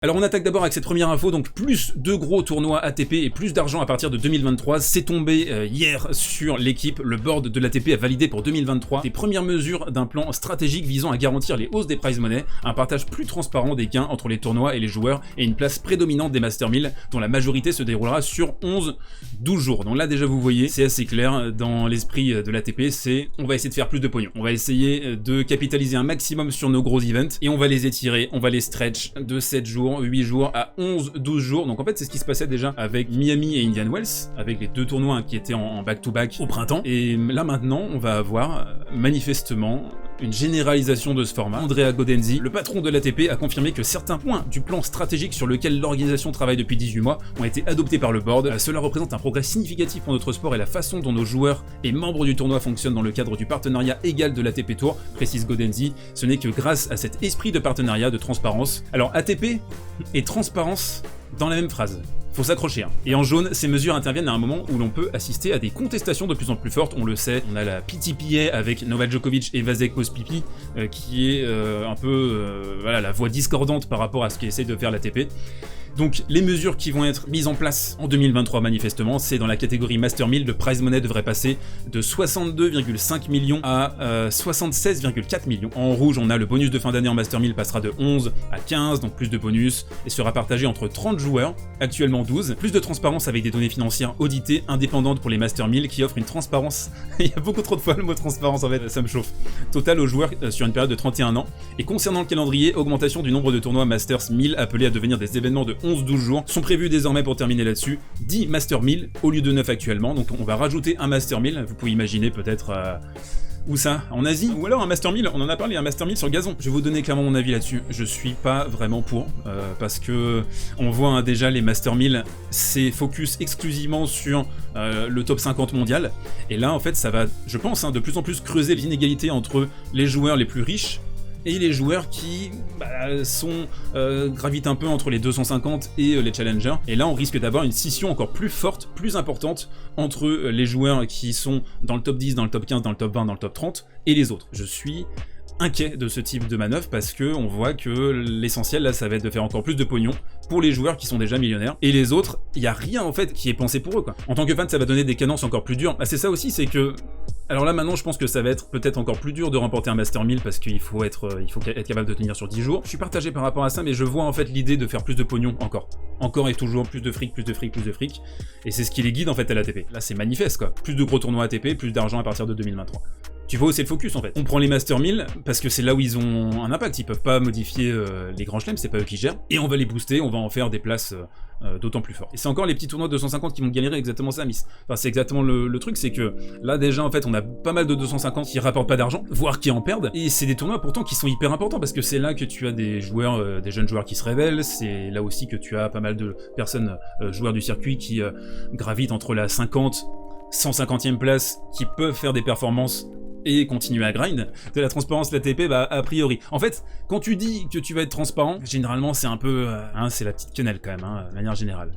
Alors on attaque d'abord avec cette première info, donc plus de gros tournois ATP et plus d'argent à partir de 2023, c'est tombé hier sur l'équipe, le board de l'ATP a validé pour 2023 des premières mesures d'un plan stratégique visant à garantir les hausses des prize money, un partage plus transparent des gains entre les tournois et les joueurs et une place prédominante des Master 1000 dont la majorité se déroulera sur 11-12 jours. Donc là déjà vous voyez, c'est assez clair dans l'esprit de l'ATP, c'est on va essayer de faire plus de pognon, on va essayer de capitaliser un maximum sur nos gros events et on va les étirer, on va les stretch de 7 jours, 8 jours à 11-12 jours. Donc en fait c'est ce qui se passait déjà avec Miami et Indian Wells, avec les deux tournois qui étaient en back-to-back au printemps. Et là maintenant on va avoir manifestement une généralisation de ce format. Andrea Gaudenzi, le patron de l'ATP, a confirmé que certains points du plan stratégique sur lequel l'organisation travaille depuis 18 mois ont été adoptés par le board. Cela représente un progrès significatif pour notre sport et la façon dont nos joueurs et membres du tournoi fonctionnent dans le cadre du partenariat égal de l'ATP Tour, précise Gaudenzi. Ce n'est que grâce à cet esprit de partenariat, de transparence. Alors ATP et transparence dans la même phrase. Faut s'accrocher. Et en jaune, ces mesures interviennent à un moment où l'on peut assister à des contestations de plus en plus fortes. On le sait, on a la PTPA avec Novak Djokovic et Vasek Pospisil qui est un peu voilà, la voix discordante par rapport à ce qu'essaie de faire l'ATP. Donc les mesures qui vont être mises en place en 2023 manifestement, c'est dans la catégorie Master 1000, le prize money devrait passer de 62,5 millions à 76,4 millions. En rouge, on a le bonus de fin d'année en Master 1000 passera de 11 à 15, donc plus de bonus, et sera partagé entre 30 joueurs, actuellement 12. Plus de transparence avec des données financières auditées, indépendantes pour les Master 1000 qui offrent une transparence, il y a beaucoup trop de fois le mot transparence en fait, ça me chauffe, totale aux joueurs sur une période de 31 ans. Et concernant le calendrier, augmentation du nombre de tournois Masters 1000 appelés à devenir des événements de 11-12 jours sont prévus désormais pour terminer là-dessus, 10 Master 1000 au lieu de 9 actuellement, donc on va rajouter un Master 1000, vous pouvez imaginer peut-être où ça, en Asie, ou alors un Master 1000, on en a parlé, un Master 1000 sur gazon. Je vais vous donner clairement mon avis là-dessus, je suis pas vraiment pour, parce que on voit hein, déjà les Master 1000, c'est focus exclusivement sur le top 50 mondial, et là en fait ça va, je pense, hein, de plus en plus creuser les inégalités entre les joueurs les plus riches et les joueurs qui gravitent un peu entre les 250 et les challengers. Et là on risque d'avoir une scission encore plus forte, plus importante entre les joueurs qui sont dans le top 10, dans le top 15, dans le top 20, dans le top 30 et les autres. Je suis inquiet de ce type de manœuvre parce que on voit que l'essentiel là ça va être de faire encore plus de pognon pour les joueurs qui sont déjà millionnaires et les autres, il y a rien en fait qui est pensé pour eux quoi. En tant que fan ça va donner des cadences encore plus dures. C'est ça aussi, c'est que alors là maintenant je pense que ça va être peut-être encore plus dur de remporter un Master 1000 parce qu'il faut être capable de tenir sur 10 jours. Je suis partagé par rapport à ça mais je vois en fait l'idée de faire plus de pognon encore et toujours, plus de fric, plus de fric, plus de fric, et c'est ce qui les guide en fait à l'ATP. Là c'est manifeste quoi, plus de gros tournois ATP, plus d'argent à partir de 2023. Tu vois où c'est le focus en fait. On prend les Master 1000 parce que c'est là où ils ont un impact, ils peuvent pas modifier les grands chelems, c'est pas eux qui gèrent, et on va les booster, on va en faire des places d'autant plus fortes. Et c'est encore les petits tournois de 250 qui vont galérer exactement ça, Miss. Enfin c'est exactement le truc, c'est que là déjà en fait on a pas mal de 250 qui rapportent pas d'argent, voire qui en perdent, et c'est des tournois pourtant qui sont hyper importants parce que c'est là que tu as des joueurs, des jeunes joueurs qui se révèlent, c'est là aussi que tu as pas mal de personnes, joueurs du circuit qui gravitent entre la 50, 150e place, qui peuvent faire des performances et continuer à grind. De la transparence l'ATP, bah a priori. En fait, quand tu dis que tu vas être transparent, généralement c'est un peu, c'est la petite quenelle quand même, de manière générale.